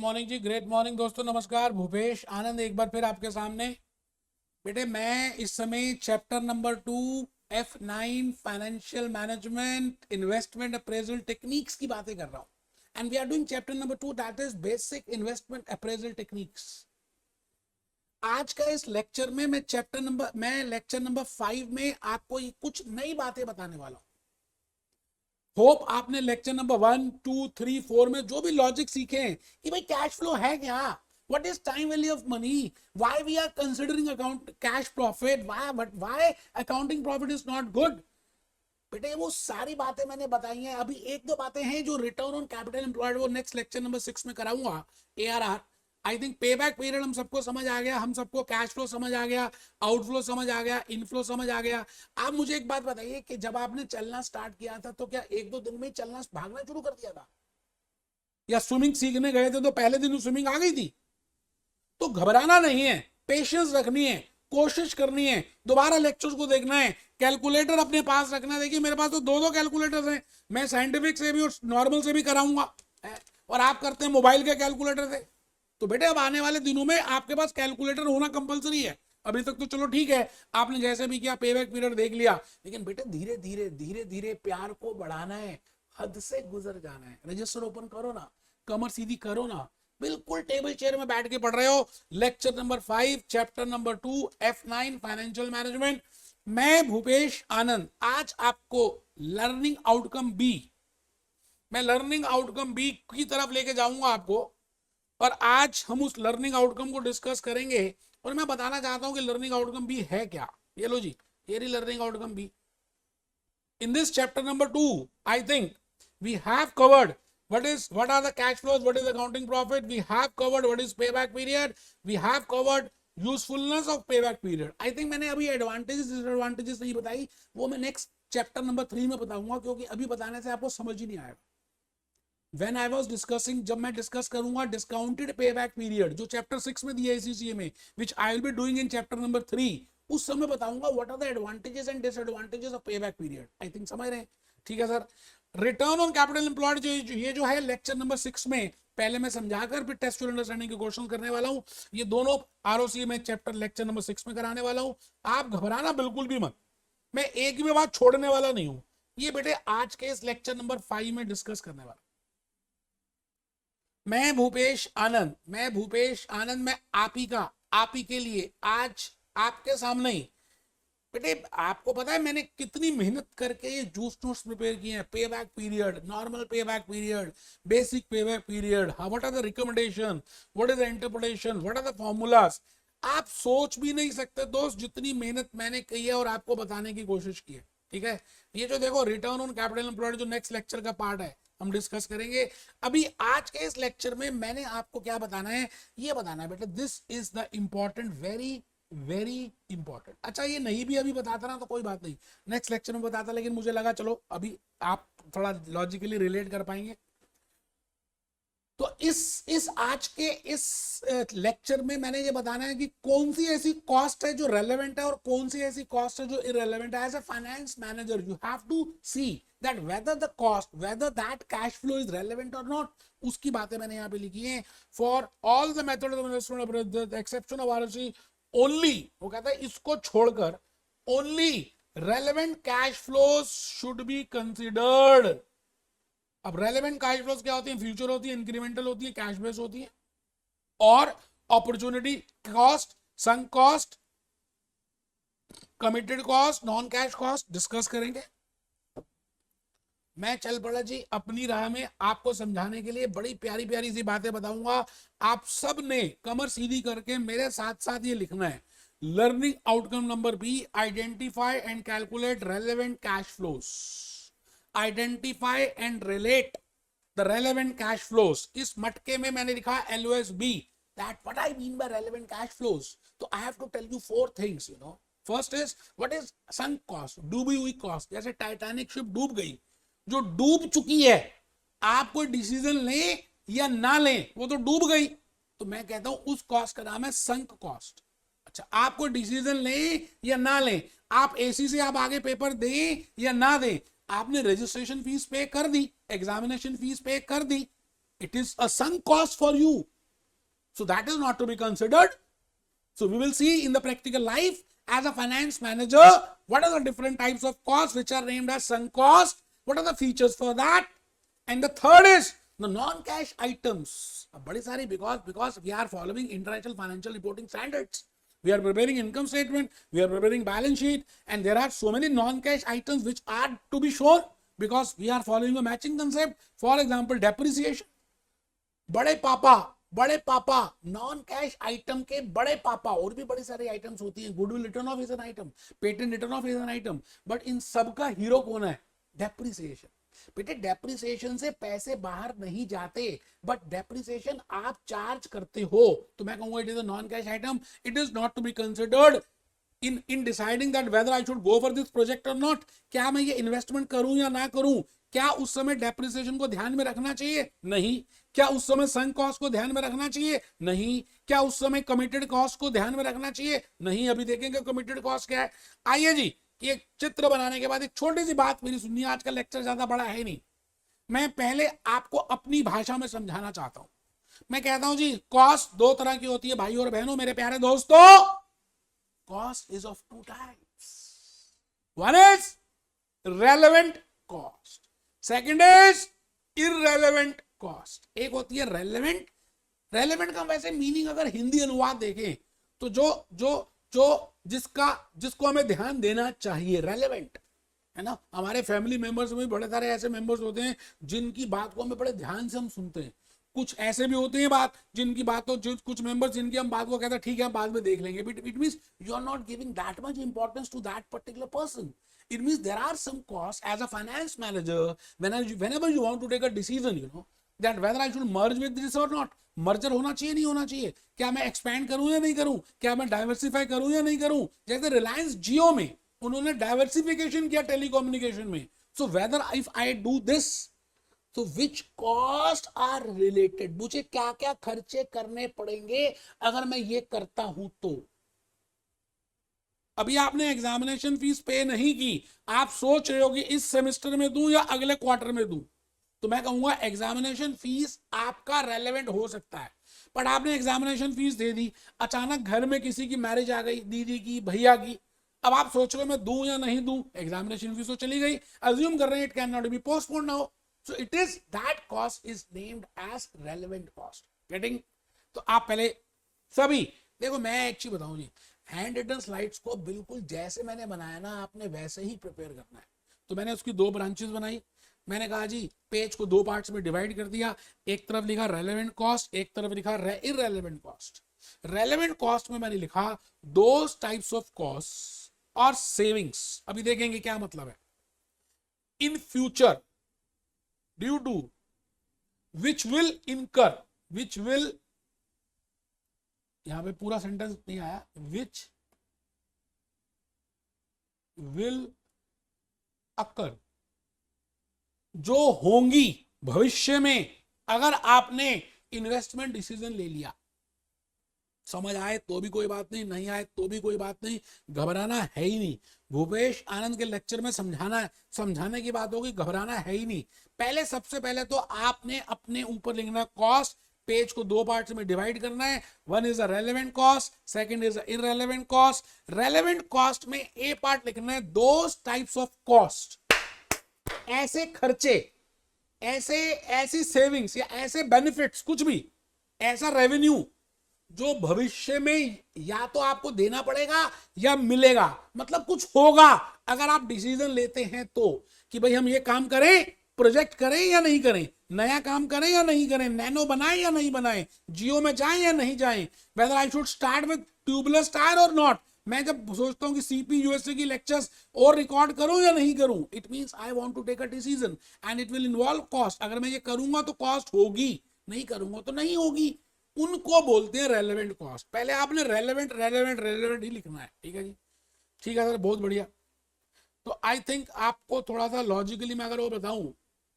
Morning जी, great morning दोस्तों। नमस्कार, भूपेश आनंद एक बार फिर आपके सामने। बेटे मैं इस समय chapter number 2 F9 financial management investment appraisal techniques की बातें कर रहा हूँ। And we are doing chapter number 2 that is basic investment appraisal techniques. आज का इस लेक्चर में मैं लेक्चर नंबर 5 में आपको ये कुछ नई बातें बताने वाला हूँ। होप आपने लेक्चर नंबर 1, 2, 3, 4 में जो भी लॉजिक सीखे हैं कि भाई कैश फ्लो है क्या, what is time value of money, why we are considering account cash profit, why accounting profit is not good. बेटे वो सारी बातें मैंने बताई हैं। अभी एक दो बातें हैं जो रिटर्न ऑन कैपिटल एम्प्लॉयड, वो नेक्स्ट लेक्चर नंबर 6 में कराऊंगा। ARR, आई थिंक पे बैक पीरियड हम सबको समझ आ गया, हम सबको कैश फ्लो समझ आ गया, आउटफ्लो समझ आ गया, इनफ्लो समझ आ गया। आप मुझे एक बात बताइए कि जब आपने चलना स्टार्ट किया था तो क्या एक दो दिन में चलना भागना शुरू कर दिया था, या स्विमिंग सीखने गए थे तो पहले दिन स्विमिंग आ गई थी? तो घबराना नहीं है, पेशेंस रखनी है, कोशिश करनी है, दोबारा लेक्चर्स को देखना है, कैलकुलेटर अपने पास रखना है। देखिए मेरे पास तो दो कैलकुलेटर्स हैं, मैं साइंटिफिक से भी और नॉर्मल से भी कराऊंगा, और आप करते हैं मोबाइल के कैलकुलेटर से। तो बेटे अब आने वाले दिनों में आपके पास कैलकुलेटर होना कंपलसरी है। अभी तक तो चलो ठीक है, आपने जैसे भी किया पे बैक पीरियड देख लिया, लेकिन बेटे धीरे धीरे धीरे धीरे प्यार को बढ़ाना है, हद से गुजर जाना है। रजिस्टर ओपन करो ना, कमर सीधी करो ना, बिल्कुल टेबल चेयर में बैठ के पढ़ रहे हो। Lecture number 5 chapter number 2 F9 financial management. मैं भूपेश आनंद आज आपको लर्निंग आउटकम बी, मैं लर्निंग आउटकम बी की तरफ लेके जाऊंगा आपको, और आज हम उस लर्निंग आउटकम को डिस्कस करेंगे। और मैं बताना चाहता हूं कि लर्निंग आउटकम बी है क्या। ये लो जी, ये रही learning outcome B. In this chapter number 2, I think we have covered what are the cash flows, what is accounting profit, we have covered what is payback period, we have covered usefulness of payback period. I think मैंने अभी advantages disadvantages नहीं बताई, वो मैं next chapter number 3 में बताऊंगा, क्योंकि अभी बताने से आपको समझ ही नहीं आएगा। When I was discussing, जब मैं डिस्कस करूंगा डिस्काउंटेड पे बैक पीरियड जो चैप्टर 6 में दिया ACCA में, which I will be doing in chapter number 3, उस समय बताऊंगा what are the advantages and disadvantages of pay back period. I think समझ रहे हैं? ठीक है sir. Return on capital employed ये जो है लेक्चर नंबर 6 में पहले मैं समझाकर फिर टेस्टुअल अंडरस्टैंडिंग के क्वेश्चन करने वाला हूं। ये दोनों ROC में चैप्टर लेक्चर नंबर 6 में कराने वाला हूं। आप घबराना बिल्कुल भी मत, मैं एक भी बात छोड़ने वाला नहीं हूं। ये बेटे आज के इस लेक्चर नंबर 5 में डिस्कस करने वाला मैं भूपेश आनंद, मैं आप ही के लिए आज आपके सामने ही। बेटे आपको पता है मैंने कितनी मेहनत करके ये जूस नोट्स प्रिपेयर किए हैं। Pay back period, normal pay back period, basic pay back period, what are the recommendation, what is the interpretation, what are the formulas. आप सोच भी नहीं सकते दोस्त जितनी मेहनत मैंने की है और आपको बताने की कोशिश की है। ठीक है, ये जो देखो रिटर्न ऑन कैपिटल एम्प्लॉयड जो नेक्स्ट लेक्चर का पार्ट है हम डिस्कस करेंगे। अभी आज के इस लेक्चर में मैंने आपको क्या बताना है, ये बताना है बेटा, this is the important, very very important. अच्छा ये नहीं भी अभी बताता ना तो कोई बात नहीं, नेक्स्ट लेक्चर में बताता, लेकिन मुझे लगा चलो अभी आप थोड़ा लॉजिकली रिलेट कर पाएंगे। तो इस आज के इस लेक्चर में मैंने ये बताना है कि कौन सी ऐसी कॉस्ट है जो रेलेवेंट है और कौन सी ऐसी कॉस्ट है जो इररेलेवेंट है। As a finance manager you have to see that whether the cost, whether that cash flow is relevant और नॉट। उसकी बातें मैंने यहाँ पे लिखी हैं। For all the method of investment exception of ROC only, वो कहता है इसको छोड़कर only relevant cash flows should be considered. अब रेलेवेंट कैश फ्लोज क्या होती है? फ्यूचर होती है, इंक्रीमेंटल होती है, कैश बेस होती है, और opportunity cost, sunk cost, committed cost, non cash cost discuss करेंगे। मैं चल पड़ा जी अपनी राह में आपको समझाने के लिए, बड़ी प्यारी प्यारी सी बातें बताऊंगा। आप सब ने कमर सीधी करके मेरे साथ साथ ये लिखना है। Learning outcome number B, identify and calculate relevant cash flows. Identify and relate the relevant cash flows. इस मटके में मैंने लिखा LOSB, that what I mean by relevant cash flows. तो I have to tell you 4 things, you know. First is what is sunk cost, डूबी हुई cost. जैसे Titanic ship डूब गई, जो डूब चुकी है, आप कोई डिसीजन लें या ना लें वो तो डूब गई, तो मैं कहता हूं उस कॉस्ट का नाम है संक कॉस्ट। अच्छा, आप कोई डिसीजन लें या ना लें, आप AC से आप आगे पेपर दें या ना दें, आपने रजिस्ट्रेशन फीस पे कर दी, एग्जामिनेशन फीस पे कर दी, it is a sunk cost for you. So that is not to be considered. So we will see in the practical life as a finance manager, what are the different types of costs which are named as sunk cost, what are the features for that. And the third is the non-cash items. Badi sari, because we are following international financial reporting standards. We are preparing income statement, we are preparing balance sheet, and there are so many non-cash items which are to be shown because we are following a matching concept. For example, depreciation. बड़े पापा non cash item के बड़े पापा, और भी बड़ी सारी items होती हैं. Goodwill return of is an item, patent return of is an item, but in सब का हीरो कौन है? डेप्रिसिएशन. बेटे डेप्रिसिएशन से पैसे बाहर नहीं जाते, बट डेप्रिसिएशन आप चार्ज करते हो, तो मैं कहूंगा it is a non cash item. It is not to be considered in deciding that whether I should go for this project or not. क्या मैं ये इन्वेस्टमेंट करूं या ना करूं? क्या उस समय डेप्रिसिएशन को ध्यान में रखना चाहिए? नहीं. क्या उस समय संक कॉस्ट को ध्यान में रखना चाहिए? नहीं. क्या उस समय कमिटेड कॉस्ट को ध्यान में रखना चाहिए? नहीं. अभी देखेंगे कमिटेड कॉस्ट क्या है. आइए जी, ये चित्र बनाने के बाद एक छोटी सी बात मेरी सुनिए. आज का लेक्चर ज्यादा बड़ा है नहीं, मैं पहले आपको अपनी भाषा में समझाना चाहता हूं. मैं कहता हूं जी, कॉस्ट दो तरह की होती है भाई और बहनों, मेरे प्यारे दोस्तों. Cost is of two types. One is relevant cost. Second is irrelevant cost. एक होती है relevant. Relevant का वैसे मीनिंग अगर हिंदी अनुवाद देखें तो जो जिसको हमें ध्यान देना चाहिए, relevant है ना. हमारे फैमिली मेंबर्स में बड़े सारे ऐसे मेंबर्स होते हैं जिनकी बात को हमें बड़े ध्यान से हम सुनते हैं. कुछ ऐसे भी होते हैं बात जिनकी बात तो कुछ मेंबर्स जिनकी हम बात को कहते हैं ठीक है हम बाद में देख लेंगे. It means you are not giving that much importance to that particular person. It means there are some costs as a finance manager whenever you want to take a decision, you know, that whether I should merge with this or not. Merger होना चाहिए नहीं होना चाहिए, क्या मैं expand करूं या नहीं करूं, क्या मैं डाइवर्सिफाई करूं या नहीं करूं. जैसे रिलायंस जियो में उन्होंने डाइवर्सिफिकेशन किया टेलीकम्युनिकेशन में. So whether if I do this, तो विच कॉस्ट आर रिलेटेड, मुझे क्या क्या खर्चे करने पड़ेंगे अगर मैं ये करता हूं तो. अभी आपने एग्जामिनेशन फीस पे नहीं की, आप सोच रहे हो कि इस सेमेस्टर में दूं या अगले क्वार्टर में दूं, तो मैं कहूंगा एग्जामिनेशन फीस आपका रेलेवेंट हो सकता है. बट आपने एग्जामिनेशन फीस दे दी, अचानक घर में किसी की मैरिज आ गई, दीदी की, भैया की, अब आप सोच रहे हो मैं दूं या नहीं दूं, एग्जामिनेशन फीस तो चली गई. अज्यूम कर रहे हैं it can not be postponed now. So it is that cost is named as relevant cost. Getting? तो आप पहले सभी देखो, मैं एक चीज बताऊं जी, हैंड रिटन स्लाइड्स को बिल्कुल जैसे मैंने बनाया ना आपने वैसे ही प्रिपेयर करना है. तो मैंने उसकी दो ब्रांचेस बनाई. मैंने कहा जी पेज को दो पार्ट्स में डिवाइड कर दिया. एक तरफ लिखा रेलेवेंट कॉस्ट, एक तरफ लिखा इररेलेवेंट कॉस्ट. रेलेवेंट कॉस्ट में मैंने लिखा दोस टाइप्स ऑफ कॉस्ट और सेविंग्स. अभी देखेंगे क्या मतलब है. In future due to which will incur, which will, यहां पे पूरा सेंटेंस नहीं आया, which will occur, जो होंगी भविष्य में अगर आपने इन्वेस्टमेंट डिसीजन ले लिया. समझ आए तो भी कोई बात नहीं, नहीं आए तो भी कोई बात नहीं, घबराना है ही नहीं. भूपेश आनंद के लेक्चर में समझाने की बात होगी, घबराना है ही नहीं. पहले सबसे पहले तो आपने अपने ऊपर लिखना कॉस्ट. पेज को दो पार्ट्स में डिवाइड करना है. One is a relevant cost, second is a irrelevant cost. Relevant cost में ए पार्ट लिखना है दोस टाइप्स ऑफ कॉस्ट, ऐसे खर्चे, ऐसी सेविंग्स या ऐसे बेनिफिट्स, कुछ भी ऐसा रेवेन्यू जो भविष्य में या तो आपको देना पड़ेगा या मिलेगा, मतलब कुछ होगा अगर आप डिसीजन लेते हैं तो, कि भाई हम ये काम करें, प्रोजेक्ट करें या नहीं करें, नया काम करें या नहीं करें, नैनो बनाएं या नहीं बनाएं, जियो में जाएं या नहीं जाएं, whether I should start with tubeless tyre और नॉट. मैं जब सोचता हूं कि सीपी यूएसए की लेक्चर्स और रिकॉर्ड करूं या नहीं करूं, it means I want to take a decision and it will involve cost. अगर मैं ये करूंगा तो कॉस्ट होगी, नहीं करूंगा तो नहीं होगी. उनको बोलते हैं रेलेवेंट कॉस्ट. पहले आपने रेलेवेंट ही लिखना है. ठीक है जी, ठीक है सर, बहुत बढ़िया. तो आई थिंक आपको थोड़ा सा लॉजिकली मैं अगर वो बताऊं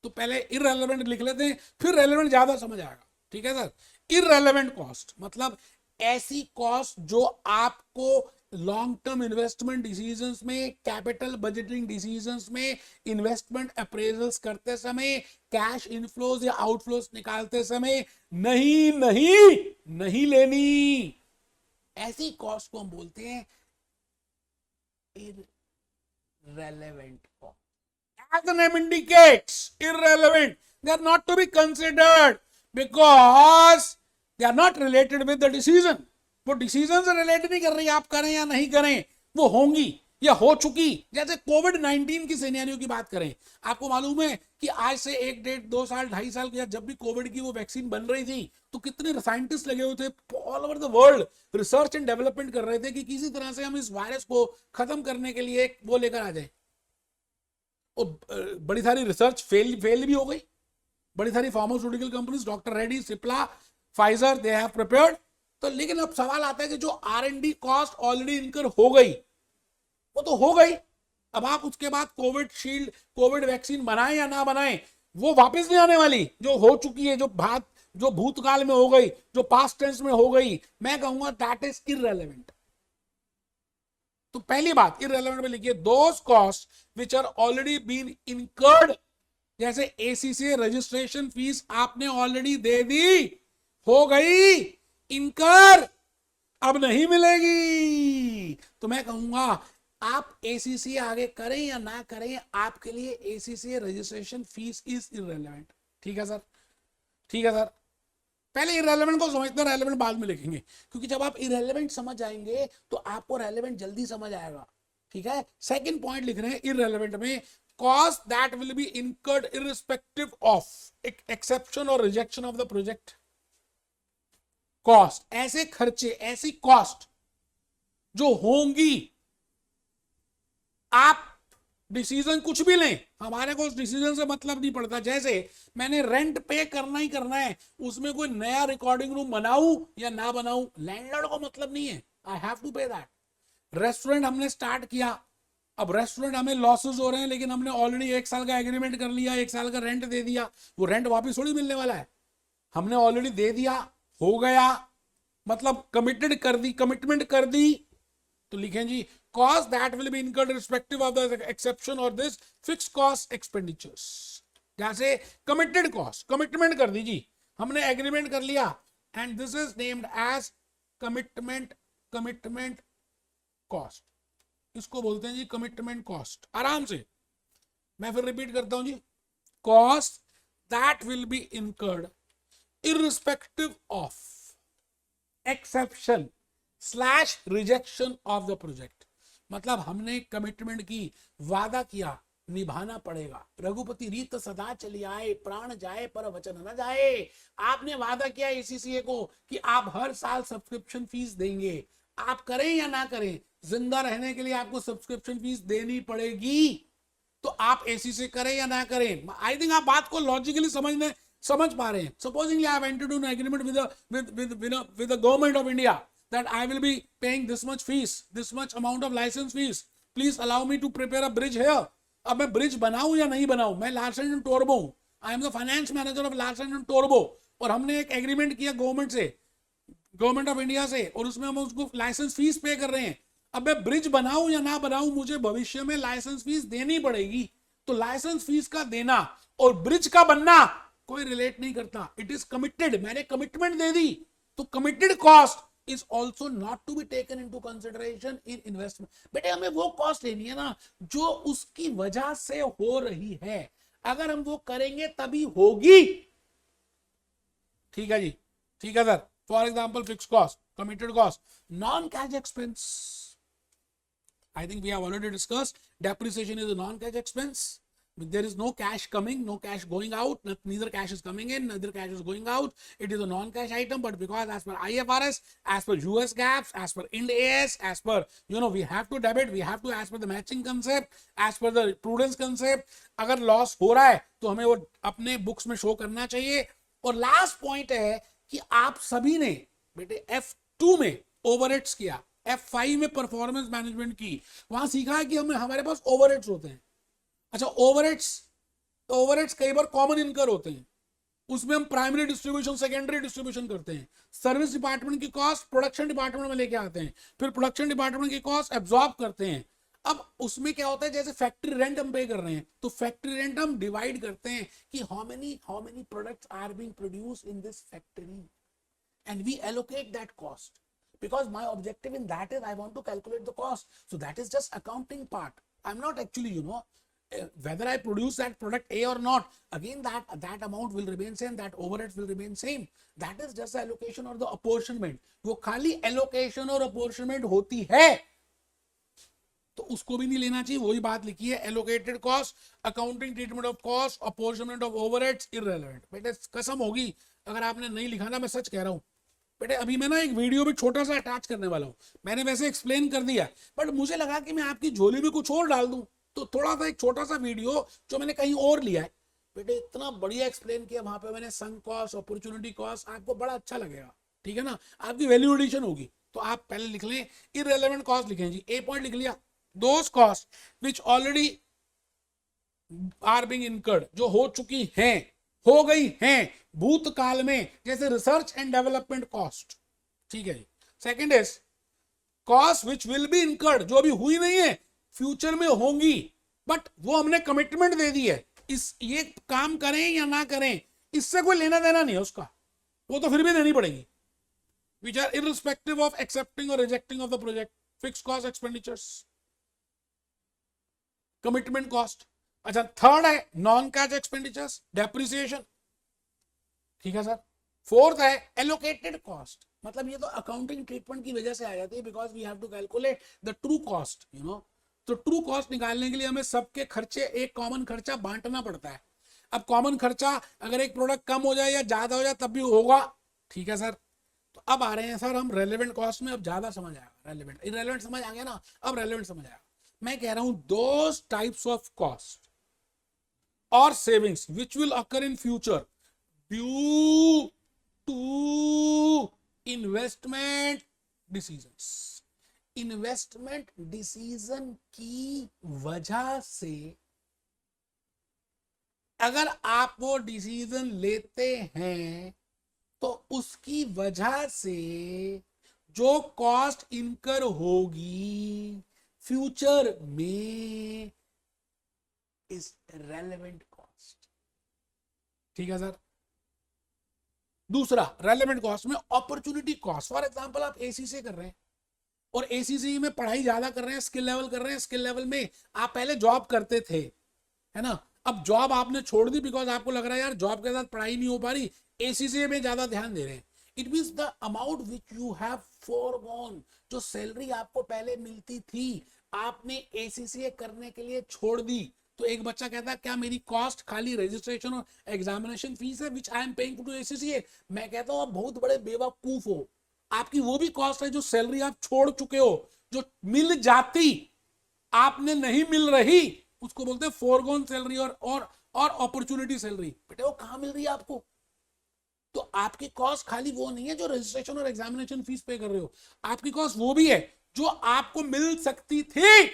तो पहले इररेलेवेंट लिख लेते हैं, फिर रेलेवेंट ज्यादा समझ आएगा. ठीक है सर. इररेलेवेंट कॉस्ट मतलब ऐसी कॉस्ट जो आपको लॉन्ग टर्म इन्वेस्टमेंट डिसीजंस में, कैपिटल बजटिंग डिसीजंस में, इन्वेस्टमेंट अप्रेजल्स करते समय, कैश इनफ्लोज या आउटफ्लोज निकालते समय नहीं नहीं नहीं लेनी। ऐसी कॉस्ट को हम बोलते हैं irrelevant cost. As the name indicates, irrelevant. They are not to be considered because they are not related with the decision. वो डिसीजन से रिलेट नहीं कर रही, आप करें या नहीं करें, वो होंगी या हो चुकी। जैसे कोविड-19 की सिनेरियो की बात करें, आपको मालूम है कि आज से 1, 1.5, 2 साल, 2.5 साल के जब भी कोविड की वो वैक्सीन बन रही थी तो कितने साइंटिस्ट लगे हुए थे all over the world, research and development कर रहे थे कि किसी तरह से हम इस वायरस को खत्म करने के लिए वो लेकर आ जाए। और बड़ी सारी रिसर्च फेल भी हो गई। बड़ी सारी pharmaceutical companies, doctor Reddy, Cipla, Pfizer, they have prepared. तो लेकिन अब सवाल आता है कि जो R&D कॉस्ट ऑलरेडी इनकर हो गई, वो तो हो गई, अब आप उसके बाद कोविड शील्ड, कोविड वैक्सीन बनाएं या ना बनाएं, वो वापस नहीं आने वाली। जो हो चुकी है, जो भूतकाल में हो गई, जो पास्ट टेंस में हो गई, मैं कहूंगा दैट इज इररेलेवेंट। तो पहली बात इररेलेवेंट में लिखिए those cost which are already been incurred. जैसे ACCA रजिस्ट्रेशन फीस आपने ऑलरेडी दे दी, हो गई इनकर, अब नहीं मिलेगी। तो मैं कहूंगा आप ACCA आगे करें या ना करें, आपके लिए ACCA registration fees is irrelevant. ठीक है सर, ठीक है सर। पहले इररेलेवेंट को समझते, रेलेवेंट बाद में लिखेंगे, क्योंकि जब आप इररेलेवेंट समझ जाएंगे तो आपको रेलेवेंट जल्दी समझ आएगा। ठीक है, सेकंड पॉइंट लिख रहे हैं इररेलेवेंट में, cost that will be incurred irrespective of exception और rejection of the project. Cost, ऐसे खर्चे, ऐसी कॉस्ट जो होंगी, आप डिसीजन कुछ भी लें, हमारे को उस डिसीजन से मतलब नहीं पड़ता। जैसे मैंने रेंट पे करना ही करना है, उसमें कोई नया रिकॉर्डिंग रूम बनाऊं या ना बनाऊं, लैंडलॉर्ड को मतलब नहीं है, आई हैव टू पे दैट। रेस्टोरेंट हमने स्टार्ट किया, अब रेस्टोरेंट हमें लॉसेस हो रहे हैं, लेकिन हमने ऑलरेडी 1 साल का एग्रीमेंट कर लिया, 1 साल का रेंट दे दिया, वो रेंट वापस थोड़ी मिलने वाला है, हमने ऑलरेडी दे दिया, हो गया, मतलब कमिटेड कर दी, कमिटमेंट कर दी। तो लिखें जी cost that will be incurred irrespective of the exception or this fixed cost expenditures। जैसे committed cost, commitment कर दी जी, हमने एग्रीमेंट कर लिया, and this is named as commitment cost। इसको बोलते हैं जी commitment cost। आराम से मैं फिर रिपीट करता हूं जी, cost that will be incurred irrespective of exception / rejection of the project। मतलब हमने कमिटमेंट की, वादा किया, निभाना पड़ेगा। रघुपति रीत सदा चली आए, प्राण जाए पर वचन न जाए। आपने वादा किया ACCA को कि आप हर साल सब्सक्रिप्शन फीस देंगे, आप करें या ना करें, जिंदा रहने के लिए आपको सब्सक्रिप्शन फीस देनी पड़ेगी। तो आप ACCA करें या ना करें, आई थिंक आप बात को लॉजिकली समझ पा रहे हैं। Supposedly I have entered into an agreement with the government of India that I will be paying this much fees, this much amount of license fees. Please allow me to prepare a bridge here. अब मैं bridge बनाऊं या नहीं बनाऊं, मैं Larsen and टोरबो हूं, I am the finance manager of Larsen and टोरबो, और हमने एक एग्रीमेंट किया गवर्नमेंट से, गवर्नमेंट ऑफ इंडिया से, और उसमें हम उसको लाइसेंस फीस पे कर रहे हैं। अब मैं ब्रिज बनाऊं या ना बनाऊं, मुझे भविष्य में लाइसेंस फीस देनी पड़ेगी। तो लाइसेंस फीस का देना और ब्रिज का बनना कोई रिलेट नहीं करता, इट इज कमिटेड, मैंने कमिटमेंट दे दी। तो committed cost is also not to be taken into consideration in investment। बेटे हमें वो कॉस्ट लेनी है ना जो उसकी वजह से हो रही है, अगर हम वो करेंगे तभी होगी। ठीक है जी, ठीक है sir. For example fix cost, committed cost, non cash expense, I think we have already discussed, depreciation is a non cash expense. There is no cash coming, no cash going out, neither cash is coming in, neither cash is going out. It is a non-cash item, but because as per IFRS, as per US GAAP, as per Ind AS, as per, we have to debit, we have to as per the matching concept, as per the prudence concept, अगर loss हो रहा है तो हमें वो अपने books में show करना चाहिए। और लास्ट पॉइंट है कि आप सभी ने बेटे F2 में ओवरहेड्स किया, F5 में परफॉर्मेंस मैनेजमेंट की, वहां सीखा है कि हमारे पास ओवरहेड्स होते हैं। अच्छा, ओवरहेड्स कई बार कॉमन इनकर होते हैं, उसमें हम प्राइमरी डिस्ट्रीब्यूशन सेकेंडरी डिस्ट्रीब्यूशन करते हैं। सर्विस डिपार्टमेंट की कॉस्ट प्रोडक्शन डिपार्टमेंट में लेके आते हैं, फिर प्रोडक्शन डिपार्टमेंट की कॉस्ट एब्जॉर्ब करते हैं। अब उसमें क्या होता है, जैसे फैक्ट्री रेंट हम पे कर रहे हैं, तो फैक्ट्री रेंट हम डिवाइड करते हैं कि how many products are being produce in this factory, and we allocate that cost because my objective in that is I want to calculate the cost. So that is just accounting part. I'm not actually, whether I produce that product A or not, again that amount will remain same, that overheads will remain same. That is just the allocation or the apportionment. वो खाली allocation और apportionment होती है, तो उसको भी नहीं लेना चाहिए। वही बात लिखी है, allocated cost, accounting treatment of cost, apportionment of overheads, irrelevant. बेटे कसम होगी अगर आपने नहीं लिखा ना, मैं सच कह रहा हूं बेटे। अभी मैं ना एक वीडियो भी छोटा सा अटैच करने वाला हूं, मैंने वैसे एक्सप्लेन कर दिया, बट मुझे लगा कि मैं आपकी झोली में कुछ और डाल दूं, तो थोड़ा सा एक छोटा सा वीडियो जो मैंने कहीं और लिया है बेटे, इतना बढ़िया एक्सप्लेन किया वहां पे मैंने, संक कॉस्ट, अपॉर्चुनिटी कॉस्ट, आपको बड़ा अच्छा लगेगा, ठीक है ना, आपकी वैल्यू एडिशन होगी। तो आप पहले लिख लें, इररिलेवेंट कॉस्ट लिखें जी, ए पॉइंट लिख लिया, those costs which already are being incurred, जो हो चुकी हैं, हो गई हैं भूतकाल में, जैसे रिसर्च एंड डेवलपमेंट कॉस्ट, ठीक है जी। Second is cost which will be incurred, जो अभी हुई नहीं है, फ्यूचर में होंगी, बट वो हमने कमिटमेंट दे दी है, इस ये काम करें या ना करें इससे कोई लेना देना नहीं है उसका, वो तो फिर भी देनी पड़ेगी, which are irrespective of accepting और rejecting of the project. Fixed cost expenditures, commitment cost. अच्छा, थर्ड है नॉन कैश एक्सपेंडिचर्स, डेप्रिसिएशन, ठीक है सर। फोर्थ है एलोकेटेड कॉस्ट, मतलब ये तो अकाउंटिंग ट्रीटमेंट की वजह से आ जाती है, because we have to calculate the true cost, तो ट्रू कॉस्ट निकालने के लिए हमें सबके खर्चे, एक कॉमन खर्चा बांटना पड़ता है। अब कॉमन खर्चा अगर एक प्रोडक्ट कम हो जाए या ज्यादा हो जाए तब भी होगा, ठीक है सर। तो अब आ रहे हैं सर हम रेलेवेंट कॉस्ट में, अब ज्यादा समझ आएगा, रेलेवेंट इररेलेवेंट समझ आ गया ना, अब रेलेवेंट समझ आएगा। मैं कह रहा हूं those types of cost or savings which will occur in future due to investment decisions, investment decision की वजह से अगर आप वो डिसीजन लेते हैं तो उसकी वजह से जो कॉस्ट इनकर होगी फ्यूचर में इज रेलेवेंट कॉस्ट, ठीक है सर। दूसरा रेलेवेंट कॉस्ट में अपॉर्चुनिटी कॉस्ट, फॉर एग्जांपल आप एसीसी कर रहे हैं और एसीसी में पढ़ाई ज्यादा कर रहे हैं, स्किल लेवल कर रहे हैं, स्किल लेवल में आप पहले जॉब करते थे, है ना, अब जॉब आपने छोड़ दी बिकॉज आपको लग रहा है यार जॉब के साथ पढ़ाई नहीं हो पा रही, एसीसी में ज्यादा ध्यान दे रहे हैं। It means the amount which you have foregone, जो सैलरी आपको पहले मिलती थी आपने एसीसी करने के लिए छोड़ दी। तो एक बच्चा कहता है क्या मेरी कॉस्ट खाली रजिस्ट्रेशन और एग्जामिनेशन फीस है which I am paying to ACC? मैं कहता हूं आप बहुत बड़े बेवकूफ हो, आपकी वो भी कॉस्ट है जो सैलरी आप छोड़ चुके हो, जो मिल जाती आपने नहीं मिल रही, उसको बोलते हैं फोरगोन सैलरी और अपॉर्चुनिटी सैलरी। बेटे वो कहां मिल रही है आपको? तो आपकी कॉस्ट खाली वो नहीं है जो रजिस्ट्रेशन और एग्जामिनेशन फीस पे कर रहे हो, आपकी कॉस्ट वो भी है जो आपको मिल सकती थी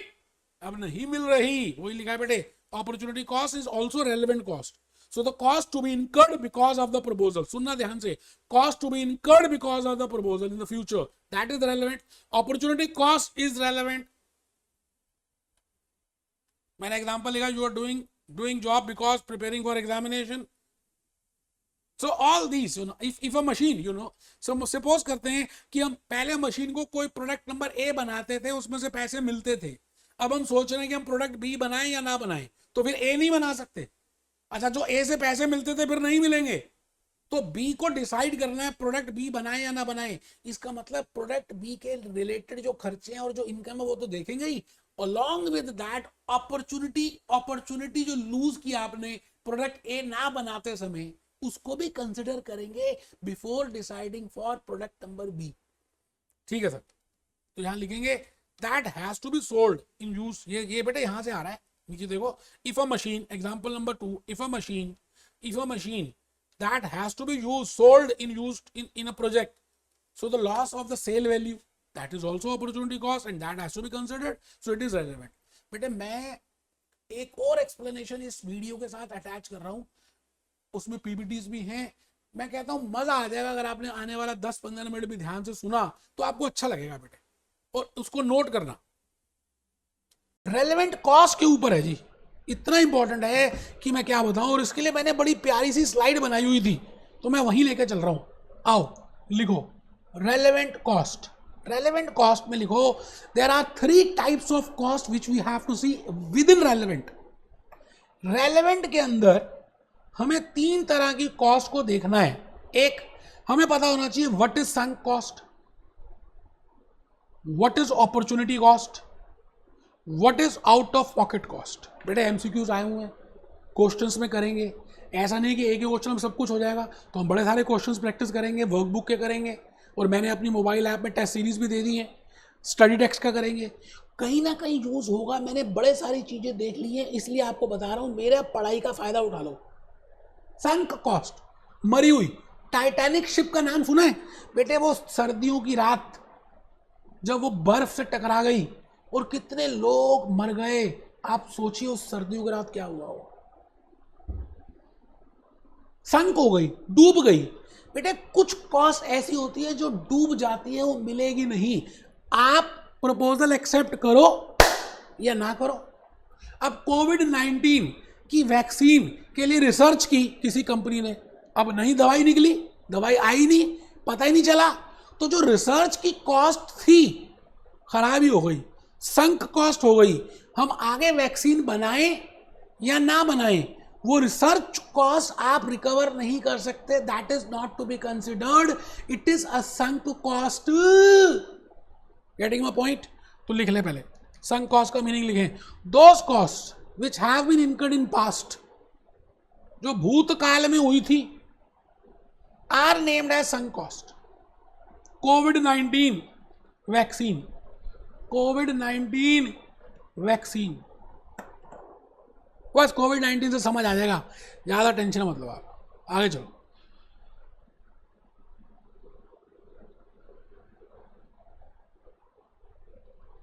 अब नहीं मिल रही, वही लिखा है बेटे, opportunity cost is also relevant cost. So the cost to be incurred because of the proposal, सुनना ध्यान से, cost to be incurred because of the proposal in the future, that is relevant. Opportunity cost is relevant. मैंने example लिखा, you are doing job because preparing for examination. So all these, if a machine, so suppose करते हैं कि हम पहले machine को कोई product number A बनाते थे, उसमें से पैसे मिलते थे, अब हम सोच रहे हैं कि हम प्रोडक्ट बी बनाएं या ना बनाएं, तो फिर ए नहीं बना सकते। अच्छा, जो ए से पैसे मिलते थे फिर नहीं मिलेंगे, तो बी को डिसाइड करना है प्रोडक्ट बी बनाए या ना बनाए। इसका मतलब प्रोडक्ट बी के रिलेटेड जो खर्चे हैं और जो इनकम है वो तो देखेंगे ही, अलॉन्ग विद दैट अपॉर्चुनिटी जो लूज किया आपने प्रोडक्ट ए ना बनाते समय, उसको भी कंसिडर करेंगे before deciding for product number B, ठीक है सर। तो यहां लिखेंगे that has to be sold in use, ये बेटे यहां से आ रहा है, नीचे देखो, if a machine, example number 2, if a machine that has to be sold in a project, so the loss of the sale value, that is also opportunity cost and that has to be considered, so it is relevant. बेटे मैं एक और explanation इस video के साथ attach कर रहा हूं, उसमें पीपीटीज भी हैं। मैं कहता हूं मजा आ जाएगा अगर आपने आने वाला 10-15 मिनट भी ध्यान से सुना तो आपको अच्छा लगेगा बेटे, और उसको नोट करना। रेलेवेंट कॉस्ट के ऊपर है जी, इतना इंपॉर्टेंट है कि मैं क्या बताऊं, और इसके लिए मैंने बड़ी प्यारी सी स्लाइड बनाई हुई थी, तो मैं वहीं लेके चल रहा हूं। आओ लिखो रेलेवेंट कॉस्ट। रेलेवेंट कॉस्ट में लिखो there are 3 types of cost which we have to see within relevant. Relevant के अंदर हमें 3 तरह की कॉस्ट को देखना है। एक, हमें पता होना चाहिए what is sunk cost, what is opportunity cost, what is out of pocket cost. बेटे एमसीक्यूज आए हुए हैं, क्वेश्चंस में करेंगे, ऐसा नहीं कि एक ही क्वेश्चन में सब कुछ हो जाएगा, तो हम बड़े सारे क्वेश्चंस प्रैक्टिस करेंगे, वर्कबुक के करेंगे, और मैंने अपनी मोबाइल ऐप में टेस्ट सीरीज भी दे दी है, स्टडी टेक्स्ट का करेंगे, कहीं ना कहीं यूज होगा। मैंने बड़े सारी चीजें देख ली हैं, इसलिए आपको बता रहा हूं, मेरा पढ़ाई का फायदा उठा लो। संक कॉस्ट, मरी हुई टाइटैनिक शिप का नाम सुना है बेटे? वो सर्दियों की रात जब वो बर्फ से टकरा गई और कितने लोग मर गए, आप सोचिए उस सर्दियों की रात क्या हुआ हो। संक हो गई, डूब गई। बेटे कुछ कॉस्ट ऐसी होती है जो डूब जाती है, वो मिलेगी नहीं। आप प्रपोजल एक्सेप्ट करो या ना करो। अब कोविड-19 की वैक्सीन के लिए रिसर्च की किसी कंपनी ने, अब नहीं दवाई निकली, दवाई आई नहीं, पता ही नहीं चला, तो जो रिसर्च की कॉस्ट थी खराबी हो गई, संक कॉस्ट हो गई। हम आगे वैक्सीन बनाएं या ना बनाएं, वो रिसर्च कॉस्ट आप रिकवर नहीं कर सकते। That is not to be considered, it is a sunk cost. Getting my point? तो लिख ले पहले, संक कॉस्ट का मीनिंग लिखें, those cost which have been incurred in past, जो भूतकाल में हुई थी, are named as sunk cost. Covid vaccine, covid vaccine, बस कोविड-19 से समझ आ जाएगा, ज्यादा टेंशन मत लो आप, आगे चलो।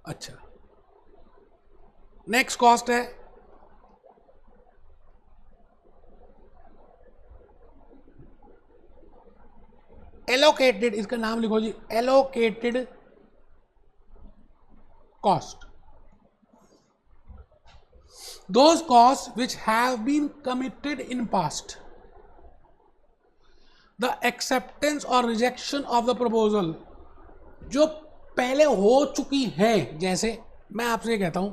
अच्छा, नेक्स्ट कॉस्ट है एलोकेटेड, इसका नाम लिखो जी, allocated cost. Those costs which have been committed in past, the acceptance or rejection of the proposal, जो पहले हो चुकी हैं। जैसे मैं आपसे ये कहता हूं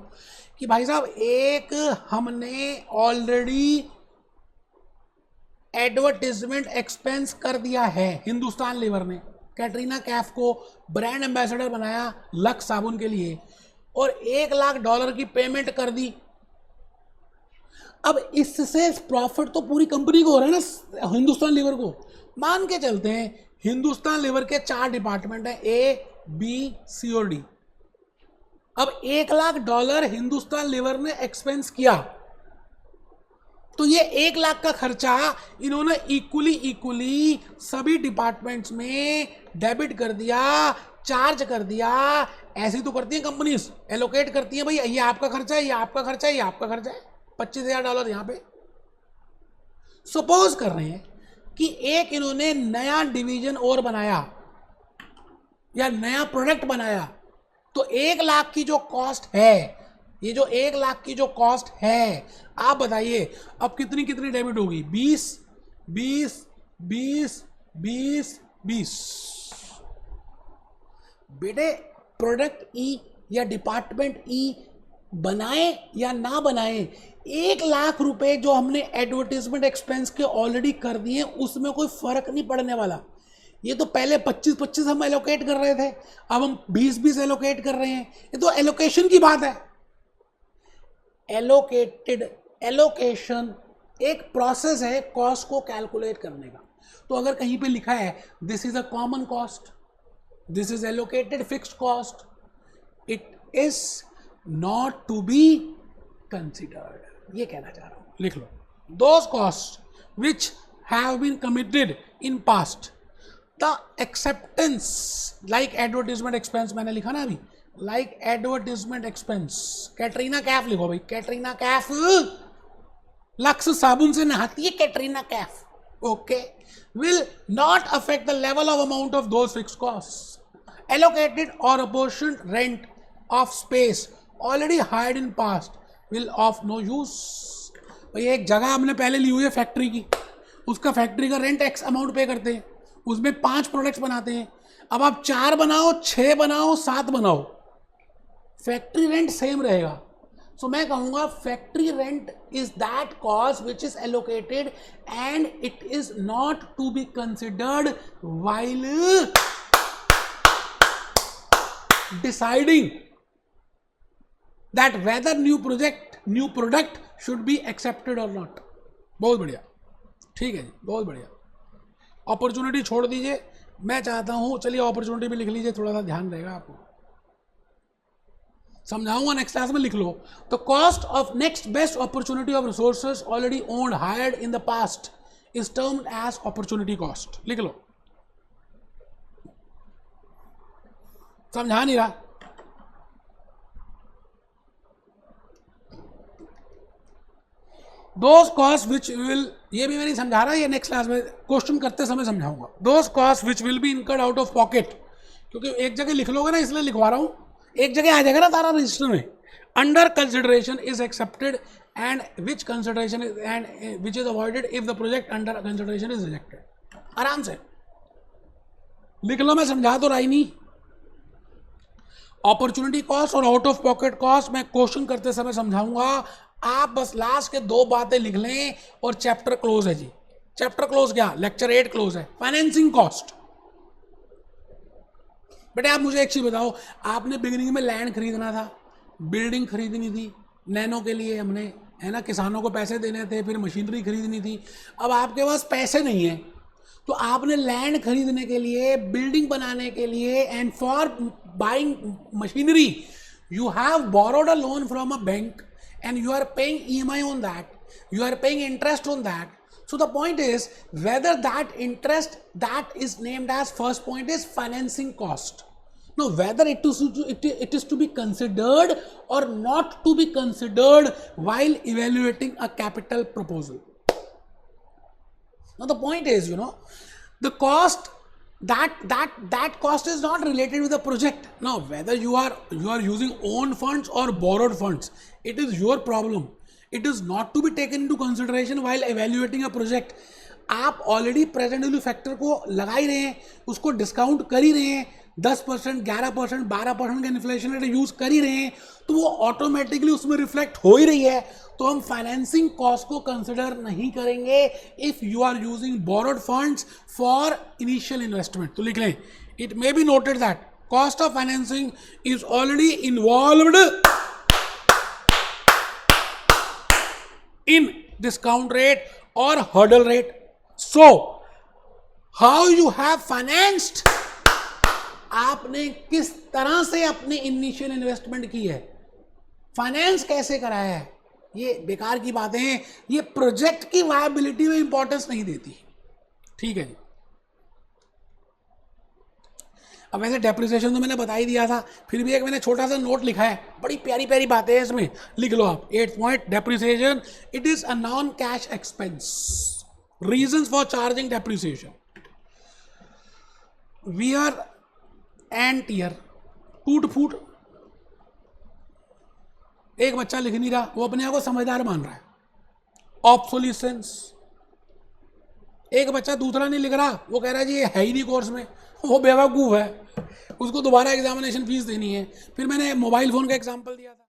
कि भाई साहब, एक हमने ऑलरेडी एडवर्टीजमेंट एक्सपेंस कर दिया है, हिंदुस्तान लीवर ने कैटरीना कैफ को ब्रांड एम्बेसडर बनाया लक्स साबुन के लिए, और $1,00,000 की पेमेंट कर दी। अब इससे प्रॉफिट तो पूरी कंपनी को हो रहा है ना, हिंदुस्तान लीवर को। मान के चलते हैं हिंदुस्तान लीवर के 4 डिपार्टमेंट हैं, ए बी सी और डी। अब $1,00,000 हिंदुस्तान लीवर ने एक्सपेंस किया, तो ये 1,00,000 का खर्चा इन्होंने इक्वली सभी डिपार्टमेंट्स में डेबिट कर दिया, चार्ज कर दिया। ऐसी तो करती हैं कंपनीज, एलोकेट करती हैं, भाई ये आपका खर्चा है, ये आपका खर्चा है, ये आपका खर्चा है, $25,000 यहां पे। सपोज कर रहे हैं कि एक इन्होंने नया डिवीजन और बनाया या नया प्रोडक्ट बनाया, तो 1,00,000 की जो कॉस्ट है, ये जो 1,00,000 की जो कॉस्ट है, आप बताइए अब कितनी कितनी डेबिट होगी? 20 20 20 20 20। बेटे प्रोडक्ट ई या डिपार्टमेंट ई बनाए या ना बनाए, 1,00,000 रुपए जो हमने एडवर्टीजमेंट एक्सपेंस के ऑलरेडी कर दिए, उसमें कोई फर्क नहीं पड़ने वाला। ये तो पहले 25-25 हम एलोकेट कर रहे थे, अब हम 20-20 एलोकेट कर रहे हैं, ये तो एलोकेशन की बात है। एलोकेशन एक प्रोसेस है कॉस्ट को कैलकुलेट करने का। तो अगर कहीं पे लिखा है this is a common cost, this is allocated fixed cost, it is not to be considered, ये कहना चाह रहा हूं। लिख लो, those cost which have been committed in past, the acceptance like advertisement expense, मैंने लिखा ना अभी, like advertisement expense. Katrina Kaif लिखो भाई, कैटरीना कैफ लक्स साबुन से नहाती है Katrina Kaif, okay, will not affect the level of amount of those fixed costs. Allocated or apportioned rent of space already hired in past will of no use. भाई एक जगह हमने पहले ली हुई है फैक्ट्री की, उसका फैक्ट्री का रेंट एक्स अमाउंट पे करते हैं, उसमें 5 प्रोडक्ट्स बनाते हैं, अब आप 4 बनाओ, 6 बनाओ, 7 बनाओ, फैक्ट्री रेंट सेम रहेगा. सो मैं कहूंगा factory rent is that cost which is allocated and it is not to be considered while deciding that whether new product should be accepted और नॉट. बहुत बढ़िया, ठीक है जी, बहुत बढ़िया. अपॉर्चुनिटी छोड़ दीजिए, मैं चाहता हूं, चलिए अपॉर्चुनिटी भी लिख लीजिए, थोड़ा सा ध्यान रहेगा आपको. समझाऊंगा नेक्स्ट क्लास में, लिख लो. The cost of next best opportunity of resources already owned hired in the past is termed as opportunity cost. लिख लो, समझा नहीं रहा. दोज कॉस्ट विच विल, ये भी मैं नहीं समझा रहा, ये नेक्स्ट क्लास में क्वेश्चन करते समय समझाऊंगा. Those cost which will be incurred out of pocket, क्योंकि एक जगह लिख लोगे ना, इसलिए लिखवा रहा हूं, एक जगह आ जाएगा ना तारा रजिस्टर में. Under consideration is accepted and which consideration is and which is avoided if the project under consideration is rejected. आराम से लिख लो, मैं समझा तो रहा ही नहीं. अपॉर्चुनिटी कॉस्ट और आउट ऑफ पॉकेट कॉस्ट मैं क्वेश्चन करते समय समझाऊंगा. आप बस लास्ट के 2 बातें लिख लें और चैप्टर क्लोज है जी. चैप्टर क्लोज क्या, लेक्चर 8 क्लोज है. Financing cost. बेटे आप मुझे एक चीज बताओ, आपने बिगिनिंग में लैंड खरीदना था, बिल्डिंग खरीदनी थी, नैनो के लिए हमने, है ना, किसानों को पैसे देने थे, फिर मशीनरी खरीदनी थी. अब आपके पास पैसे नहीं है, तो आपने लैंड खरीदने के लिए, बिल्डिंग बनाने के लिए, and for buying machinery you have borrowed a loan from a bank and you are paying EMI on that, you are paying interest on that. So the point is whether that interest that is named as, first point is financing cost. Now whether it is to be considered or not to be considered while evaluating a capital proposal. Now the point is, you know, the cost that cost is not related with the project. Now whether you are using own funds or borrowed funds, it is your problem. It is not to be taken into consideration while evaluating a project. आप already present value factor को लगा ही रहे हैं, उसको discount कर ही रहे हैं, 10%, 11%, 12% का इन्फ्लेशन रेट यूज कर ही रहे हैं, तो वो ऑटोमेटिकली उसमें रिफ्लेक्ट हो ही रही है. तो हम फाइनेंसिंग कॉस्ट को कंसिडर नहीं करेंगे if you are using borrowed funds for initial investment. तो लिख लें, it may be noted that cost of financing is already involved in discount rate or hurdle rate. So how you have financed, आपने किस तरह से अपनी initial investment की है, फाइनेंस कैसे कराया है, ये बेकार की बातें हैं, ये प्रोजेक्ट की वायबिलिटी में इंपॉर्टेंस नहीं देती. ठीक है जी. अब वैसे डेप्रिसिएशन तो मैंने बता ही दिया था, फिर भी एक मैंने छोटा सा नोट लिखा है, बड़ी प्यारी प्यारी बातें हैं इसमें, लिख लो आप. 8th point, depreciation it is a non cash expense. Reasons for charging depreciation, wear and tear, टूट फूट. एक बच्चा लिख नहीं रहा, वो अपने आप को समझदार मान रहा है. ऑब्सोलिसेंस, एक बच्चा दूसरा नहीं लिख रहा, वो कह रहा है जी ये है ही नहीं कोर्स में, वो बेवकूफ़ है, उसको दोबारा एग्जामिनेशन फीस देनी है. फिर मैंने मोबाइल फ़ोन का एग्जांपल दिया था.